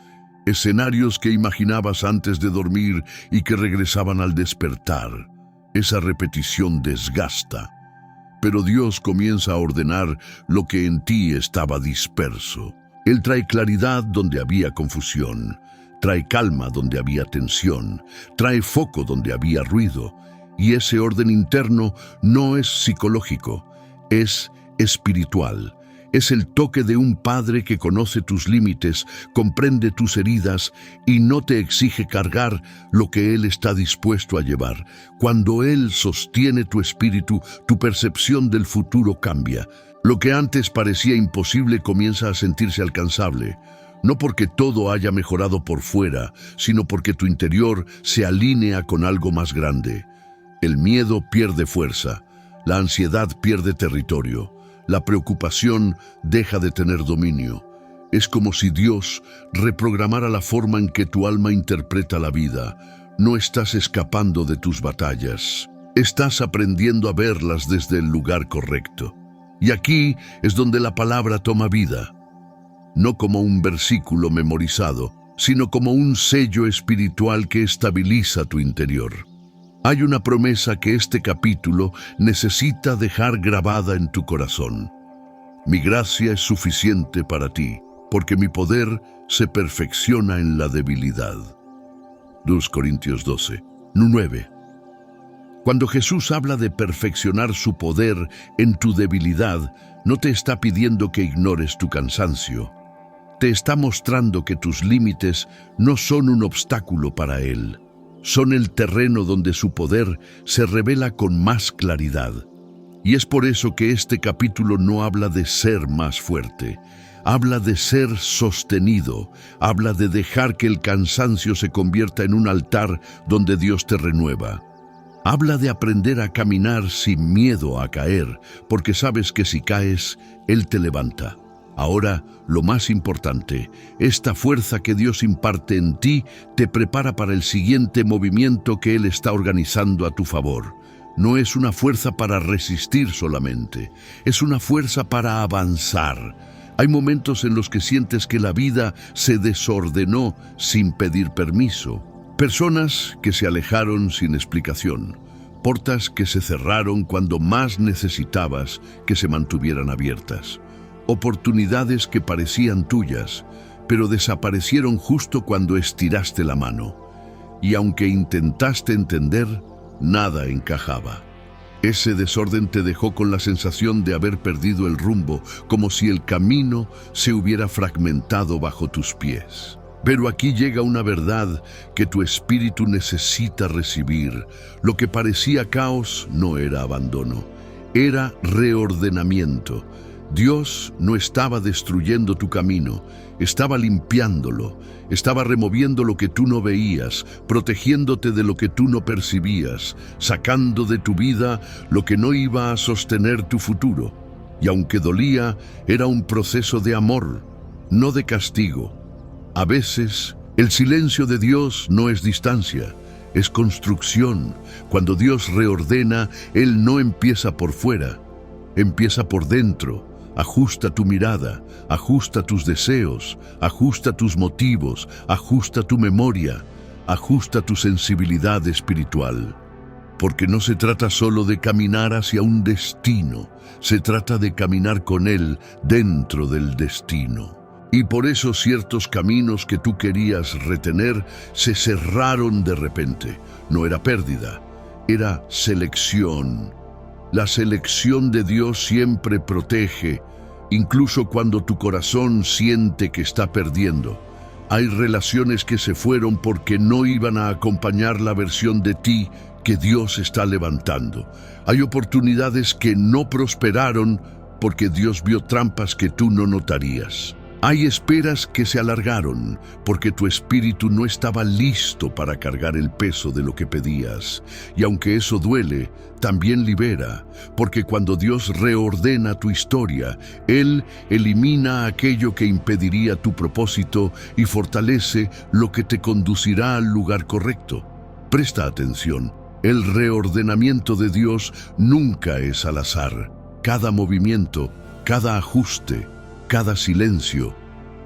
escenarios que imaginabas antes de dormir y que regresaban al despertar. Esa repetición desgasta, pero Dios comienza a ordenar lo que en ti estaba disperso. Él trae claridad donde había confusión, trae calma donde había tensión, trae foco donde había ruido. Y ese orden interno no es psicológico, es espiritual. Es el toque de un padre que conoce tus límites, comprende tus heridas y no te exige cargar lo que Él está dispuesto a llevar. Cuando Él sostiene tu espíritu, tu percepción del futuro cambia. Lo que antes parecía imposible comienza a sentirse alcanzable. No porque todo haya mejorado por fuera, sino porque tu interior se alinea con algo más grande. El miedo pierde fuerza, la ansiedad pierde territorio, la preocupación deja de tener dominio. Es como si Dios reprogramara la forma en que tu alma interpreta la vida. No estás escapando de tus batallas, estás aprendiendo a verlas desde el lugar correcto. Y aquí es donde la palabra toma vida, no como un versículo memorizado, sino como un sello espiritual que estabiliza tu interior. Hay una promesa que este capítulo necesita dejar grabada en tu corazón. Mi gracia es suficiente para ti, porque mi poder se perfecciona en la debilidad. 2 Corintios 12, 9. Cuando Jesús habla de perfeccionar su poder en tu debilidad, no te está pidiendo que ignores tu cansancio. Te está mostrando que tus límites no son un obstáculo para Él. Son el terreno donde su poder se revela con más claridad. Y es por eso que este capítulo no habla de ser más fuerte. Habla de ser sostenido. Habla de dejar que el cansancio se convierta en un altar donde Dios te renueva. Habla de aprender a caminar sin miedo a caer, porque sabes que si caes, Él te levanta. Ahora, lo más importante, esta fuerza que Dios imparte en ti te prepara para el siguiente movimiento que Él está organizando a tu favor. No es una fuerza para resistir solamente, es una fuerza para avanzar. Hay momentos en los que sientes que la vida se desordenó sin pedir permiso. Personas que se alejaron sin explicación. Puertas que se cerraron cuando más necesitabas que se mantuvieran abiertas. Oportunidades que parecían tuyas, pero desaparecieron justo cuando estiraste la mano. Y aunque intentaste entender, nada encajaba. Ese desorden te dejó con la sensación de haber perdido el rumbo, como si el camino se hubiera fragmentado bajo tus pies. Pero aquí llega una verdad que tu espíritu necesita recibir. Lo que parecía caos no era abandono, era reordenamiento. Dios no estaba destruyendo tu camino, estaba limpiándolo, estaba removiendo lo que tú no veías, protegiéndote de lo que tú no percibías, sacando de tu vida lo que no iba a sostener tu futuro. Y aunque dolía, era un proceso de amor, no de castigo. A veces, el silencio de Dios no es distancia, es construcción. Cuando Dios reordena, Él no empieza por fuera, empieza por dentro. Ajusta tu mirada, ajusta tus deseos, ajusta tus motivos, ajusta tu memoria, ajusta tu sensibilidad espiritual. Porque no se trata solo de caminar hacia un destino, se trata de caminar con Él dentro del destino. Y por eso ciertos caminos que tú querías retener se cerraron de repente. No era pérdida, era selección. La selección de Dios siempre protege, incluso cuando tu corazón siente que está perdiendo. Hay relaciones que se fueron porque no iban a acompañar la versión de ti que Dios está levantando. Hay oportunidades que no prosperaron porque Dios vio trampas que tú no notarías. Hay esperas que se alargaron porque tu espíritu no estaba listo para cargar el peso de lo que pedías. Y aunque eso duele, también libera, porque cuando Dios reordena tu historia, Él elimina aquello que impediría tu propósito y fortalece lo que te conducirá al lugar correcto. Presta atención, el reordenamiento de Dios nunca es al azar. Cada movimiento, cada ajuste, cada silencio,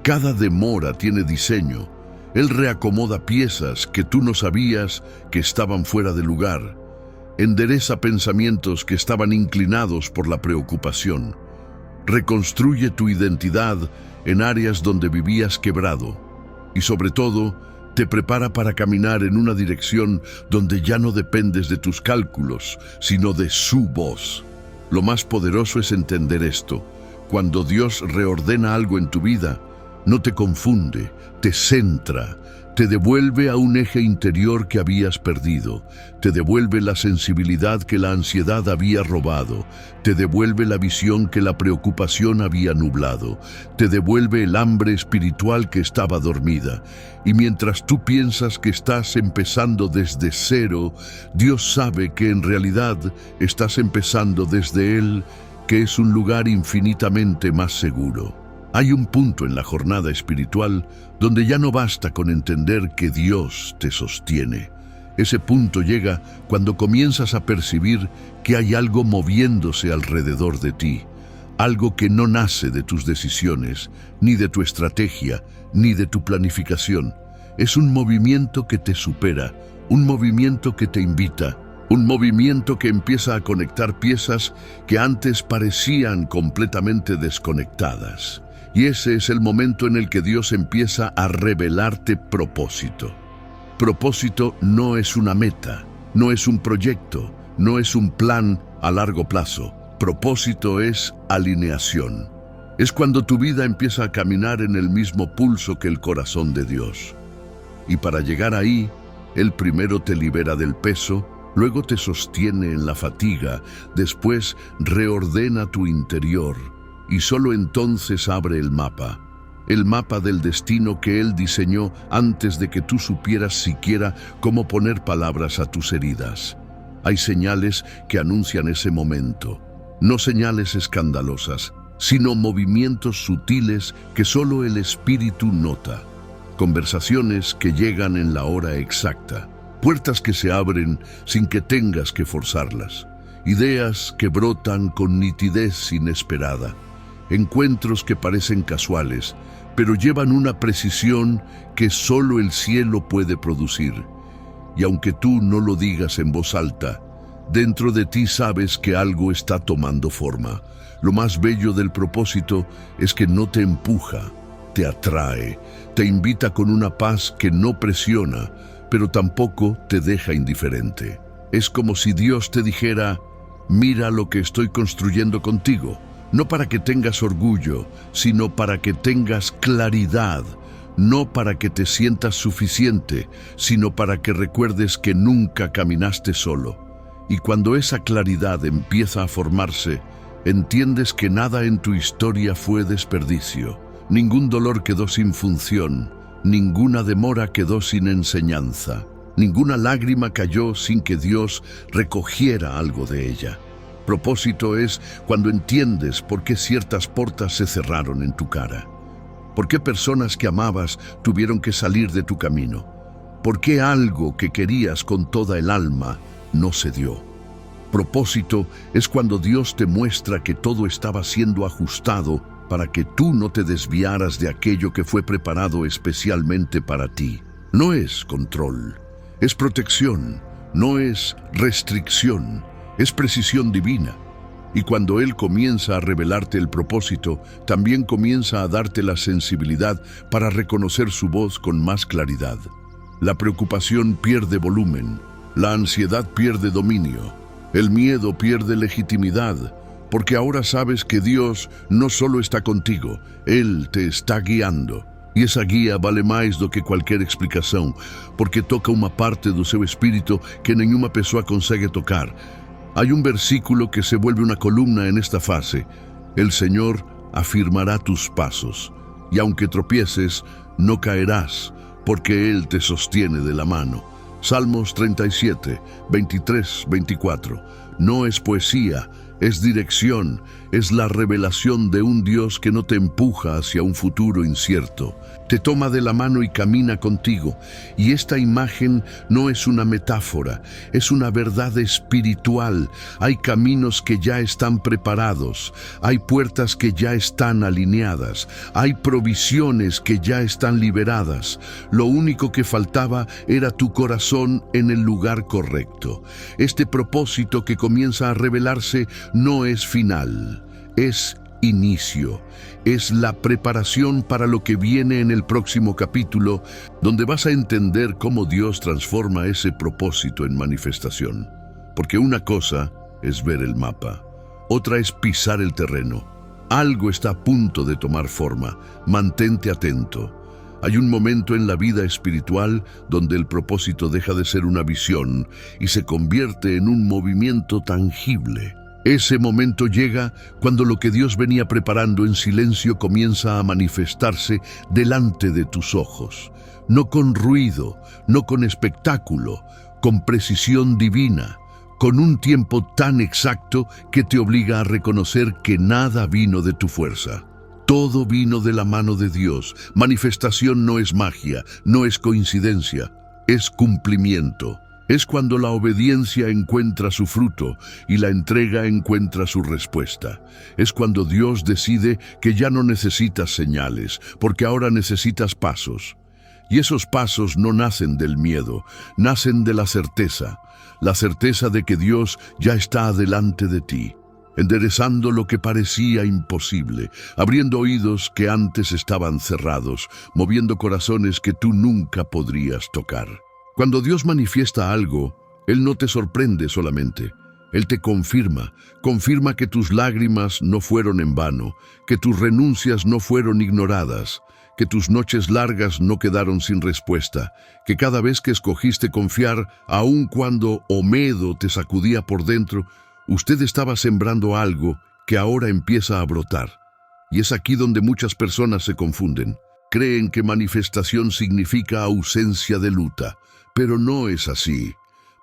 cada demora tiene diseño. Él reacomoda piezas que tú no sabías que estaban fuera de lugar. Endereza pensamientos que estaban inclinados por la preocupación. Reconstruye tu identidad en áreas donde vivías quebrado. Y sobre todo, te prepara para caminar en una dirección donde ya no dependes de tus cálculos, sino de su voz. Lo más poderoso es entender esto. Cuando Dios reordena algo en tu vida, no te confunde, te centra, te devuelve a un eje interior que habías perdido, te devuelve la sensibilidad que la ansiedad había robado, te devuelve la visión que la preocupación había nublado, te devuelve el hambre espiritual que estaba dormida. Y mientras tú piensas que estás empezando desde cero, Dios sabe que en realidad estás empezando desde Él, que es un lugar infinitamente más seguro. Hay un punto en la jornada espiritual donde ya no basta con entender que Dios te sostiene. Ese punto llega cuando comienzas a percibir que hay algo moviéndose alrededor de ti, algo que no nace de tus decisiones, ni de tu estrategia, ni de tu planificación. Es un movimiento que te supera, un movimiento que te invita, un movimiento que empieza a conectar piezas que antes parecían completamente desconectadas. Y ese es el momento en el que Dios empieza a revelarte propósito. Propósito no es una meta, no es un proyecto, no es un plan a largo plazo. Propósito es alineación. Es cuando tu vida empieza a caminar en el mismo pulso que el corazón de Dios. Y para llegar ahí, Él primero te libera del peso, luego te sostiene en la fatiga, después reordena tu interior y solo entonces abre el mapa del destino que Él diseñó antes de que tú supieras siquiera cómo poner palabras a tus heridas. Hay señales que anuncian ese momento, no señales escandalosas, sino movimientos sutiles que solo el Espíritu nota, conversaciones que llegan en la hora exacta, puertas que se abren sin que tengas que forzarlas, ideas que brotan con nitidez inesperada, encuentros que parecen casuales, pero llevan una precisión que solo el cielo puede producir. Y aunque tú no lo digas en voz alta, dentro de ti sabes que algo está tomando forma. Lo más bello del propósito es que no te empuja, te atrae, te invita con una paz que no presiona, pero tampoco te deja indiferente. Es como si Dios te dijera: mira lo que estoy construyendo contigo. No para que tengas orgullo, sino para que tengas claridad. No para que te sientas suficiente, sino para que recuerdes que nunca caminaste solo. Y cuando esa claridad empieza a formarse, entiendes que nada en tu historia fue desperdicio. Ningún dolor quedó sin función, ninguna demora quedó sin enseñanza, ninguna lágrima cayó sin que Dios recogiera algo de ella. Propósito es cuando entiendes por qué ciertas puertas se cerraron en tu cara, por qué personas que amabas tuvieron que salir de tu camino, por qué algo que querías con toda el alma no se dio. Propósito es cuando Dios te muestra que todo estaba siendo ajustado para que tú no te desviaras de aquello que fue preparado especialmente para ti. No es control, es protección, no es restricción. Es precisión divina. Y cuando Él comienza a revelarte el propósito, también comienza a darte la sensibilidad para reconocer su voz con más claridad. La preocupación pierde volumen, la ansiedad pierde dominio, el miedo pierde legitimidad, porque ahora sabes que Dios no solo está contigo, Él te está guiando. E essa guia vale mais do que qualquer explicação, porque toca uma parte do seu espírito que nenhuma pessoa consegue tocar. Hay un versículo que se vuelve una columna en esta fase. El Señor afirmará tus pasos. y aunque tropieces, no caerás, porque Él te sostiene de la mano. Salmos 37, 23, 24. No es poesía, es dirección, es la revelación de un Dios que no te empuja hacia un futuro incierto. Te toma de la mano y camina contigo. Y esta imagen no es una metáfora, es una verdad espiritual. Hay caminos que ya están preparados, hay puertas que ya están alineadas, hay provisiones que ya están liberadas. Lo único que faltaba era tu corazón en el lugar correcto. Este propósito que comienza a revelarse no es final, es inicio, es la preparación para lo que viene en el próximo capítulo, donde vas a entender cómo Dios transforma ese propósito en manifestación. Porque una cosa es ver el mapa, otra es pisar el terreno. Algo está a punto de tomar forma, mantente atento. Hay un momento en la vida espiritual donde el propósito deja de ser una visión y se convierte en un movimiento tangible. Ese momento llega cuando lo que Dios venía preparando en silencio comienza a manifestarse delante de tus ojos. No con ruido, no con espectáculo, con precisión divina, con un tiempo tan exacto que te obliga a reconocer que nada vino de tu fuerza. Todo vino de la mano de Dios. Manifestación no es magia, no es coincidencia, es cumplimiento. Es cuando la obediencia encuentra su fruto y la entrega encuentra su respuesta. Es cuando Dios decide que ya no necesitas señales, porque ahora necesitas pasos. Y esos pasos no nacen del miedo, nacen de la certeza de que Dios ya está adelante de ti, enderezando lo que parecía imposible, abriendo oídos que antes estaban cerrados, moviendo corazones que tú nunca podrías tocar. Cuando Dios manifiesta algo, Él no te sorprende solamente, Él te confirma que tus lágrimas no fueron en vano, que tus renuncias no fueron ignoradas, que tus noches largas no quedaron sin respuesta, que cada vez que escogiste confiar, aun cuando Omedo te sacudía por dentro, usted estaba sembrando algo que ahora empieza a brotar. Y es aquí donde muchas personas se confunden. Creen que manifestación significa ausencia de luta, pero no es así.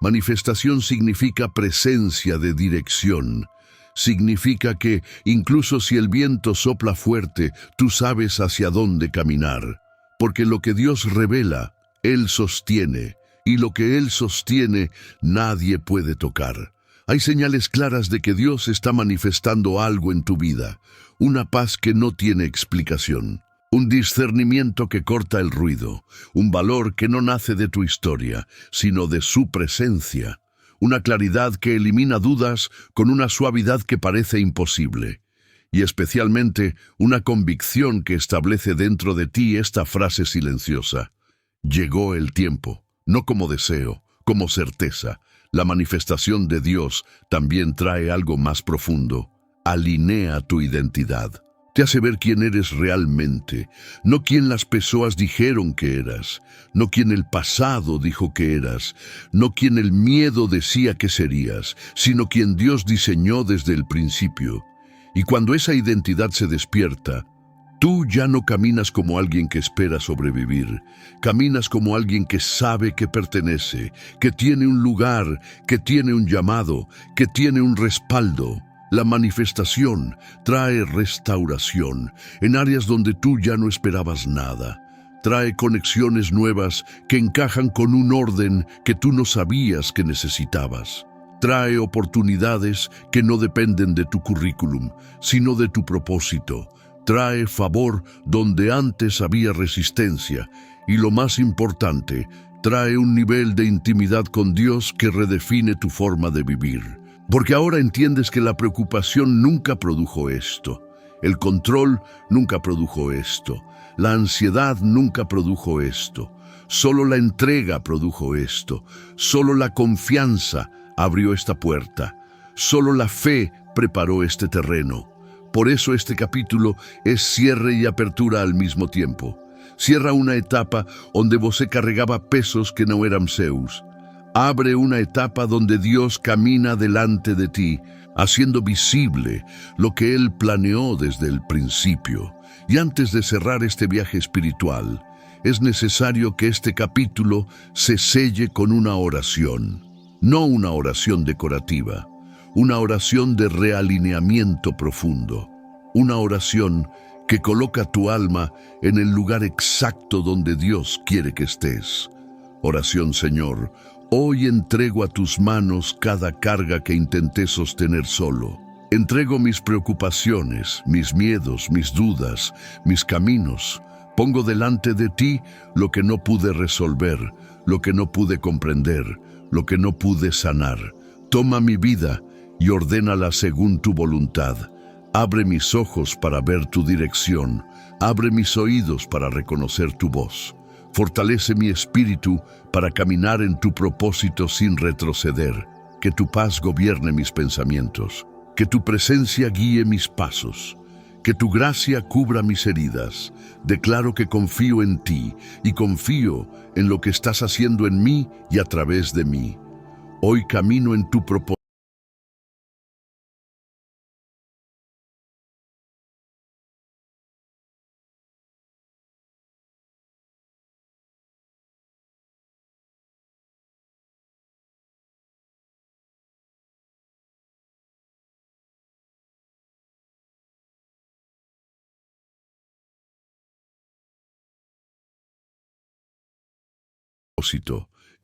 Manifestación significa presencia de dirección. Significa que, incluso si el viento sopla fuerte, tú sabes hacia dónde caminar. Porque lo que Dios revela, Él sostiene. Y lo que Él sostiene, nadie puede tocar. Hay señales claras de que Dios está manifestando algo en tu vida. Una paz que no tiene explicación. Un discernimiento que corta el ruido, un valor que no nace de tu historia, sino de su presencia, una claridad que elimina dudas con una suavidad que parece imposible, y especialmente una convicción que establece dentro de ti esta frase silenciosa: llegó el tiempo, no como deseo, como certeza. La manifestación de Dios también trae algo más profundo, alinea tu identidad. Te hace ver quién eres realmente, no quién las personas dijeron que eras, no quién el pasado dijo que eras, no quién el miedo decía que serías, sino quien Dios diseñó desde el principio. Y cuando esa identidad se despierta, tú ya no caminas como alguien que espera sobrevivir, caminas como alguien que sabe que pertenece, que tiene un lugar, que tiene un llamado, que tiene un respaldo. La manifestación trae restauración en áreas donde tú ya no esperabas nada. Trae conexiones nuevas que encajan con un orden que tú no sabías que necesitabas. Trae oportunidades que no dependen de tu currículum, sino de tu propósito. Trae favor donde antes había resistencia. Y lo más importante, trae un nivel de intimidad con Dios que redefine tu forma de vivir. Porque ahora entiendes que la preocupación nunca produjo esto, el control nunca produjo esto, la ansiedad nunca produjo esto, solo la entrega produjo esto, solo la confianza abrió esta puerta, solo la fe preparó este terreno. Por eso este capítulo es cierre y apertura al mismo tiempo. Cierra una etapa donde vos cargaba pesos que no eran seus. Abre una etapa donde Dios camina delante de ti, haciendo visible lo que Él planeó desde el principio. Y antes de cerrar este viaje espiritual, es necesario que este capítulo se selle con una oración, no una oración decorativa, una oración de realineamiento profundo, una oración que coloca tu alma en el lugar exacto donde Dios quiere que estés. Oración, Señor, hoy entrego a tus manos cada carga que intenté sostener solo. Entrego mis preocupaciones, mis miedos, mis dudas, mis caminos. Pongo delante de ti lo que no pude resolver, lo que no pude comprender, lo que no pude sanar. Toma mi vida y ordénala según tu voluntad. Abre mis ojos para ver tu dirección. Abre mis oídos para reconocer tu voz. Fortalece mi espíritu para caminar en tu propósito sin retroceder. Que tu paz gobierne mis pensamientos. Que tu presencia guíe mis pasos. Que tu gracia cubra mis heridas. Declaro que confío en ti y confío en lo que estás haciendo en mí y a través de mí. Hoy camino en tu propósito.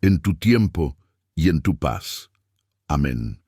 En tu tiempo y en tu paz. Amén.